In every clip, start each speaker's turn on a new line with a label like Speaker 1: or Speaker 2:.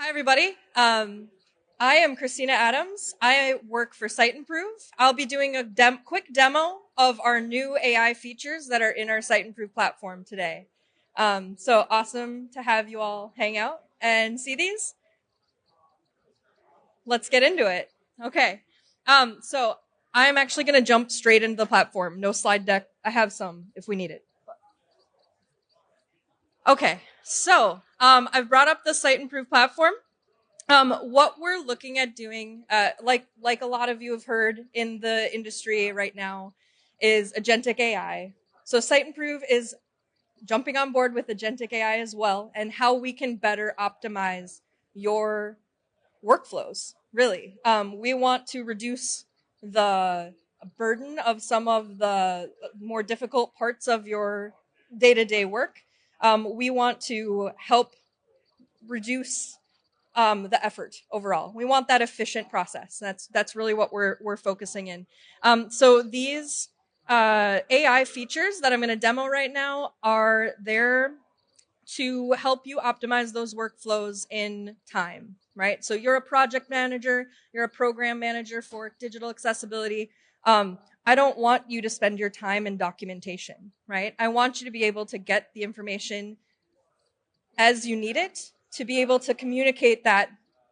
Speaker 1: Hi, everybody. I am Christina Adams. I work for Siteimprove. I'll be doing a quick demo of our new AI features that are in our Siteimprove platform today. So awesome to have you all hang out and see these. Let's get into it. Okay. So I'm actually going to jump straight into the platform. No slide deck. I have some if we need it. Okay. So I've brought up the Siteimprove platform. What we're looking at doing, like a lot of you have heard in the industry right now, is agentic AI. So Siteimprove is jumping on board with agentic AI as well, and how we can better optimize your workflows. Really, we want to reduce the burden of some of the more difficult parts of your day-to-day work. We want to help reduce the effort overall. We want that efficient process. That's really what we're focusing in. So these AI features that I'm going to demo right now are there to help you optimize those workflows in time, right? So you're a project manager, you're a program manager for digital accessibility. I don't want you to spend your time in documentation, right? I want you to be able to get the information as you need it, to be able to communicate that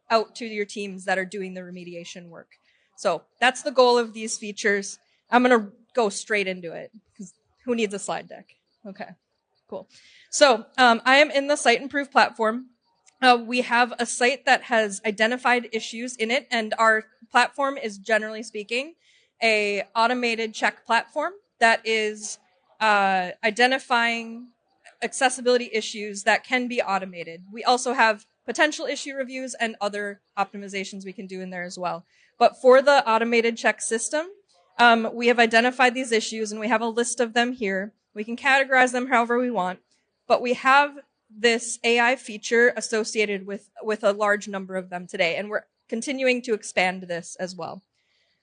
Speaker 1: out to your teams that are doing the remediation work. So that's the goal of these features. I'm going to go straight into it because who needs a slide deck? Okay, cool. So I am in the Siteimprove platform. We have a site that has identified issues in it, and our platform is, generally speaking, a automated check platform that is identifying accessibility issues that can be automated. We also have potential issue reviews and other optimizations we can do in there as well. But for the automated check system, we have identified these issues and we have a list of them here. We can categorize them however we want, but we have this AI feature associated with a large number of them today, and we're continuing to expand this as well.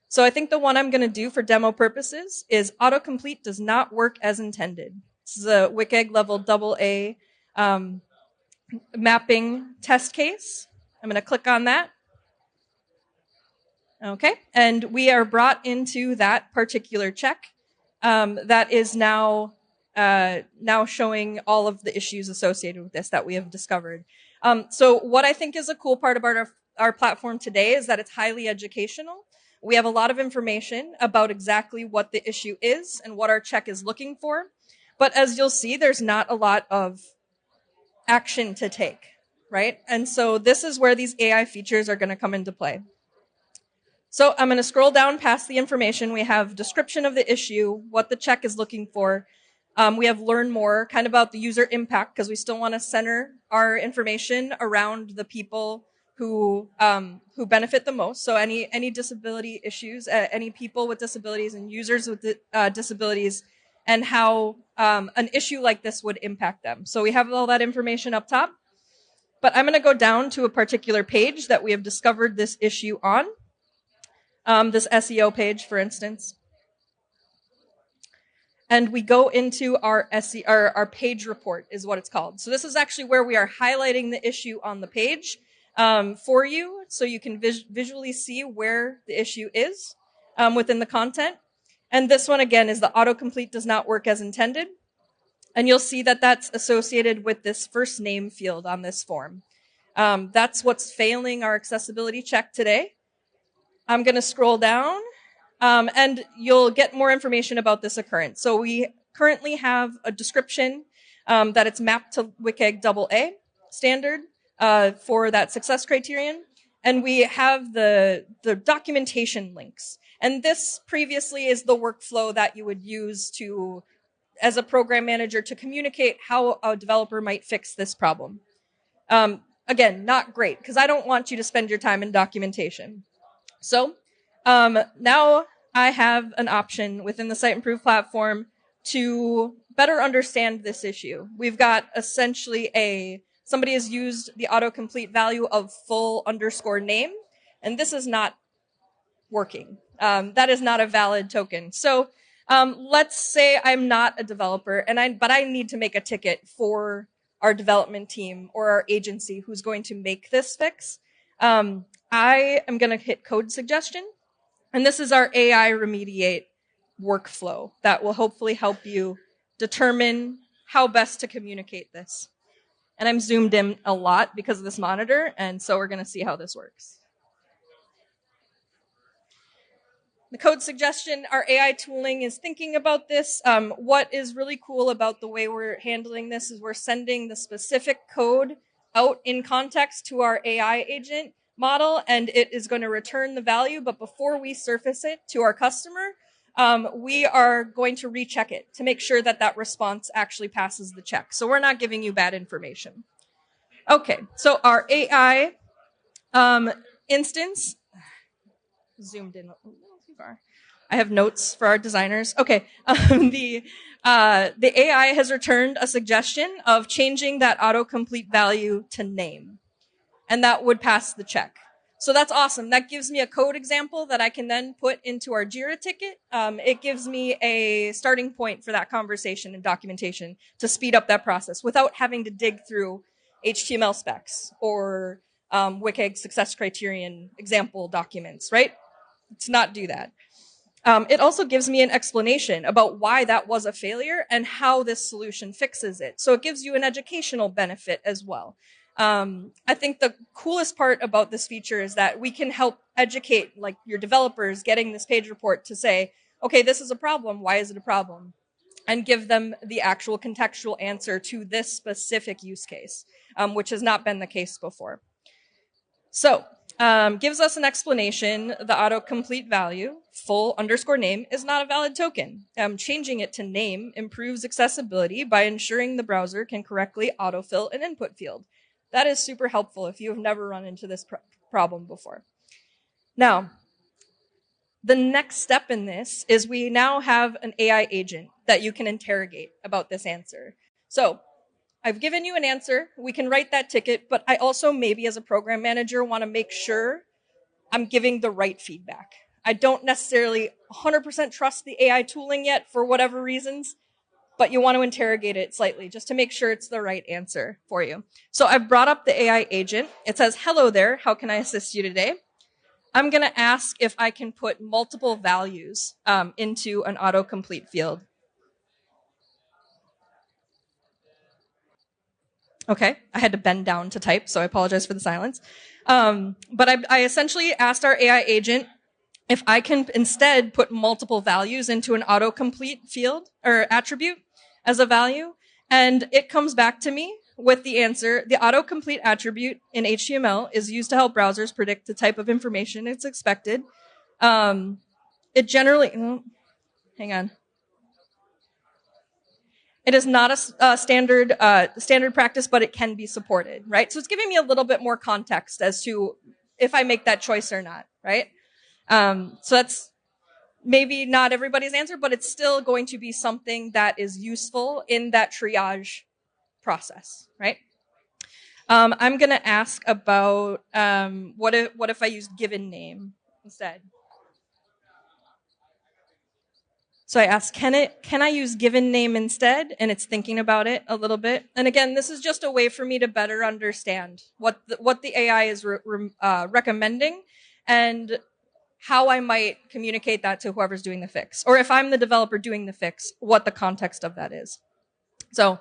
Speaker 1: So I think the one I'm going to do for demo purposes is autocomplete does not work as intended. This is a WCAG level AA mapping test case. I'm going to click on that. Okay, and we are brought into that particular check that is now showing all of the issues associated with this that we have discovered. So what I think is a cool part about our platform today is that it's highly educational. We have a lot of information about exactly what the issue is and what our check is looking for. But as you'll see, there's not a lot of action to take, right? And so this is where these AI features are going to come into play. So I'm going to scroll down past the information. We have description of the issue, what the check is looking for. We have learn more, kind of about the user impact, because we still want to center our information around the people who benefit the most. So any disability issues, any people with disabilities and users with disabilities, and how an issue like this would impact them. So we have all that information up top. But I'm going to go down to a particular page that we have discovered this issue on. This SEO page, for instance. And we go into our page report is what it's called. So this is actually where we are highlighting the issue on the page for you, so you can visually see where the issue is within the content. And this one, again, is the autocomplete does not work as intended. And you'll see that that's associated with this first name field on this form. That's what's failing our accessibility check today. I'm going to scroll down, and you'll get more information about this occurrence. So we currently have a description that it's mapped to WCAG AA standard for that success criterion. And we have the documentation links. And this previously is the workflow that you would use to, as a program manager, to communicate how a developer might fix this problem. Again, not great, because I don't want you to spend your time in documentation. So now I have an option within the Siteimprove platform to better understand this issue. We've got essentially somebody has used the autocomplete value of full_name, and this is not working. That is not a valid token. So let's say I'm not a developer, but I need to make a ticket for our development team or our agency who's going to make this fix, I am going to hit code suggestion. And this is our AI remediate workflow that will hopefully help you determine how best to communicate this. And I'm zoomed in a lot because of this monitor, and so we're going to see how this works. The code suggestion, our AI tooling is thinking about this. What is really cool about the way we're handling this is we're sending the specific code out in context to our AI agent model, and it is going to return the value. But before we surface it to our customer, we are going to recheck it to make sure that that response actually passes the check. So we're not giving you bad information. Okay, so our AI instance, zoomed in a little too far. I have notes for our designers. Okay, the AI has returned a suggestion of changing that autocomplete value to name, and that would pass the check. So that's awesome. That gives me a code example that I can then put into our Jira ticket. It gives me a starting point for that conversation and documentation to speed up that process without having to dig through HTML specs or WCAG success criterion example documents, right? To not do that. It also gives me an explanation about why that was a failure and how this solution fixes it. So it gives you an educational benefit as well. I think the coolest part about this feature is that we can help educate like your developers getting this page report to say, okay, this is a problem. Why is it a problem? And give them the actual contextual answer to this specific use case, which has not been the case before. So gives us an explanation. The autocomplete value, full underscore name, is not a valid token. Changing it to name improves accessibility by ensuring the browser can correctly autofill an input field. That is super helpful if you have never run into this problem before. Now, the next step in this is we now have an AI agent that you can interrogate about this answer. So I've given you an answer. We can write that ticket, but I also maybe as a program manager want to make sure I'm giving the right feedback. I don't necessarily 100% trust the AI tooling yet for whatever reasons, but you want to interrogate it slightly just to make sure it's the right answer for you. So I've brought up the AI agent. It says, hello there, how can I assist you today? I'm going to ask if I can put multiple values into an autocomplete field. Okay, I had to bend down to type, so I apologize for the silence. But I essentially asked our AI agent if I can instead put multiple values into an autocomplete field or attribute as a value, and it comes back to me with the answer. The autocomplete attribute in HTML is used to help browsers predict the type of information it's expected. It generally, hang on. It is not a standard practice, but it can be supported, right? So it's giving me a little bit more context as to if I make that choice or not, right? So that's maybe not everybody's answer, but it's still going to be something that is useful in that triage process, right? I'm going to ask about what if I used given name instead? So I asked, can I use given name instead? And it's thinking about it a little bit. And again, this is just a way for me to better understand what the AI is recommending and how I might communicate that to whoever's doing the fix. Or if I'm the developer doing the fix, what the context of that is. So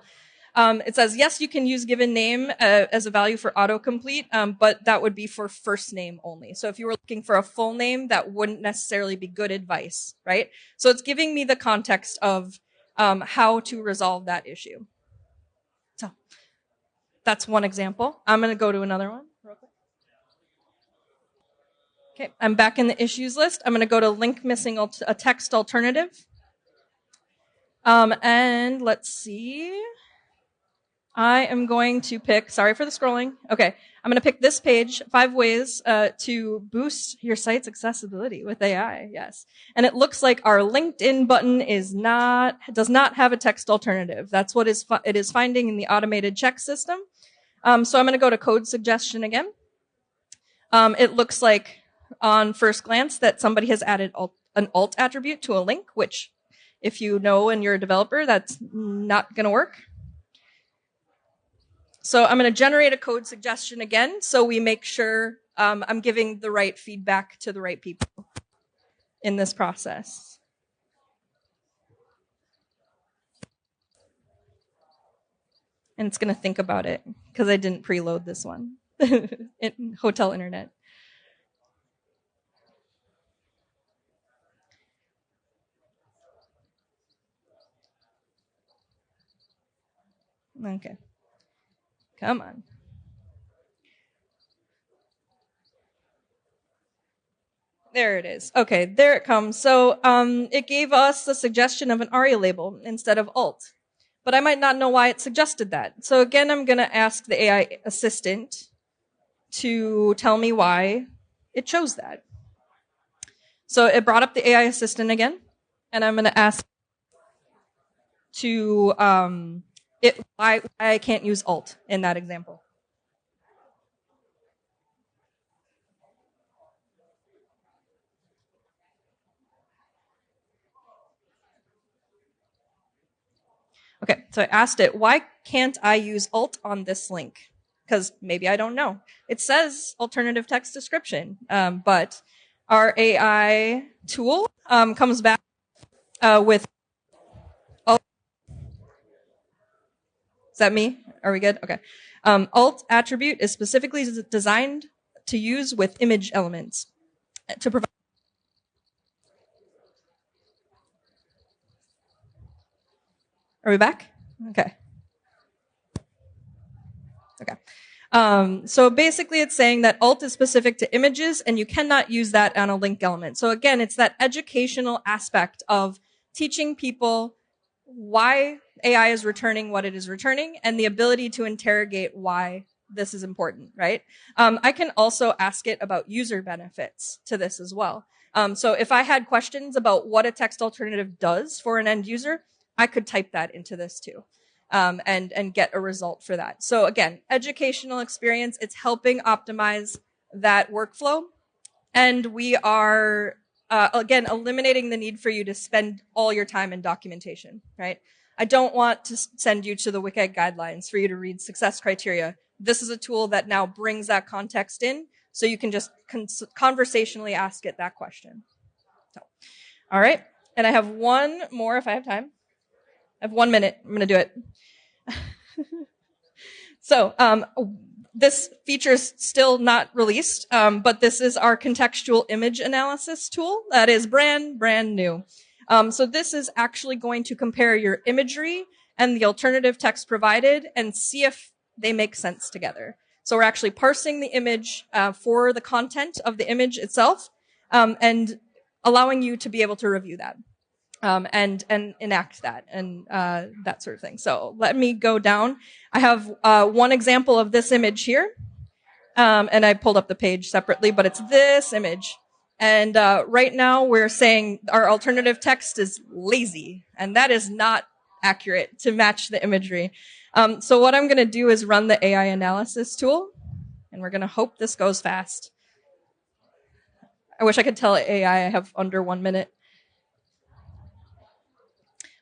Speaker 1: it says, yes, you can use given name as a value for autocomplete, but that would be for first name only. So if you were looking for a full name, that wouldn't necessarily be good advice, right? So it's giving me the context of how to resolve that issue. So that's one example. I'm going to go to another one real quick. Okay, I'm back in the issues list. I'm going to go to link missing a text alternative. And let's see. I am going to pick, sorry for the scrolling. Okay, I'm going to pick this page, 5 ways to boost your site's accessibility with AI. Yes. And it looks like our LinkedIn button does not have a text alternative. That's what it is finding in the automated check system. So I'm going to go to code suggestion again. It looks like on first glance that somebody has added an alt attribute to a link, which if you know and you're a developer, that's not going to work. So I'm going to generate a code suggestion again, so we make sure I'm giving the right feedback to the right people in this process. And it's going to think about it because I didn't preload this one. Hotel internet. Okay. Come on. There it is. Okay, there it comes. So it gave us the suggestion of an ARIA label instead of alt. But I might not know why it suggested that. So again, I'm going to ask the AI assistant to tell me why it chose that. So it brought up the AI assistant again, and I'm going to ask to why I can't use alt in that example. Okay, so I asked it, why can't I use alt on this link? Because maybe I don't know. It says alternative text description, but our AI tool comes back with alt. Is that me? Are we good? Okay. Alt attribute is specifically designed to use with image elements to provide. Are we back? Okay. Okay. So basically it's saying that alt is specific to images and you cannot use that on a link element. So again, it's that educational aspect of teaching people why AI is returning what it is returning and the ability to interrogate why this is important, right? I can also ask it about user benefits to this as well. So if I had questions about what a text alternative does for an end user, I could type that into this too. And get a result for that. So again, educational experience, it's helping optimize that workflow. And we are, again, eliminating the need for you to spend all your time in documentation, right? I don't want to send you to the WCAG guidelines for you to read success criteria. This is a tool that now brings that context in, so you can just conversationally ask it that question. So, all right. And I have one more if I have time. I have 1 minute. I'm going to do it. So this feature is still not released, but this is our contextual image analysis tool that is brand new. So this is actually going to compare your imagery and the alternative text provided and see if they make sense together. So we're actually parsing the image for the content of the image itself and allowing you to be able to review that. And enact that and that sort of thing. So let me go down. I have one example of this image here, and I pulled up the page separately, but it's this image. And right now we're saying our alternative text is lazy, and that is not accurate to match the imagery. So what I'm going to do is run the AI analysis tool, and we're going to hope this goes fast. I wish I could tell AI I have under 1 minute.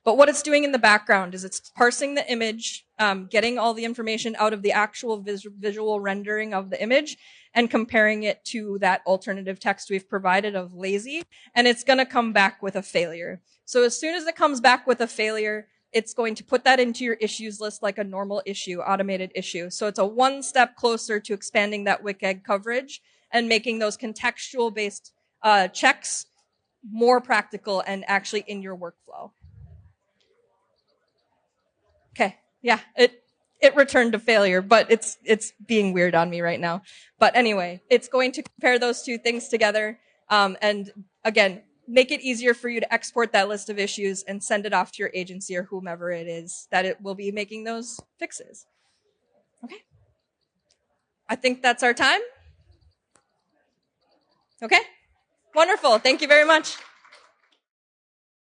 Speaker 1: But what it's doing in the background is it's parsing the image, getting all the information out of the actual visual rendering of the image and comparing it to that alternative text we've provided of lazy. And it's going to come back with a failure. So as soon as it comes back with a failure, it's going to put that into your issues list like a normal issue, automated issue. So it's a one step closer to expanding that WCAG coverage and making those contextual based checks more practical and actually in your workflow. Okay. Yeah. It returned a failure, but it's being weird on me right now. But anyway, it's going to compare those two things together. And again, make it easier for you to export that list of issues and send it off to your agency or whomever it is that it will be making those fixes. Okay. I think that's our time. Okay. Wonderful. Thank you very much.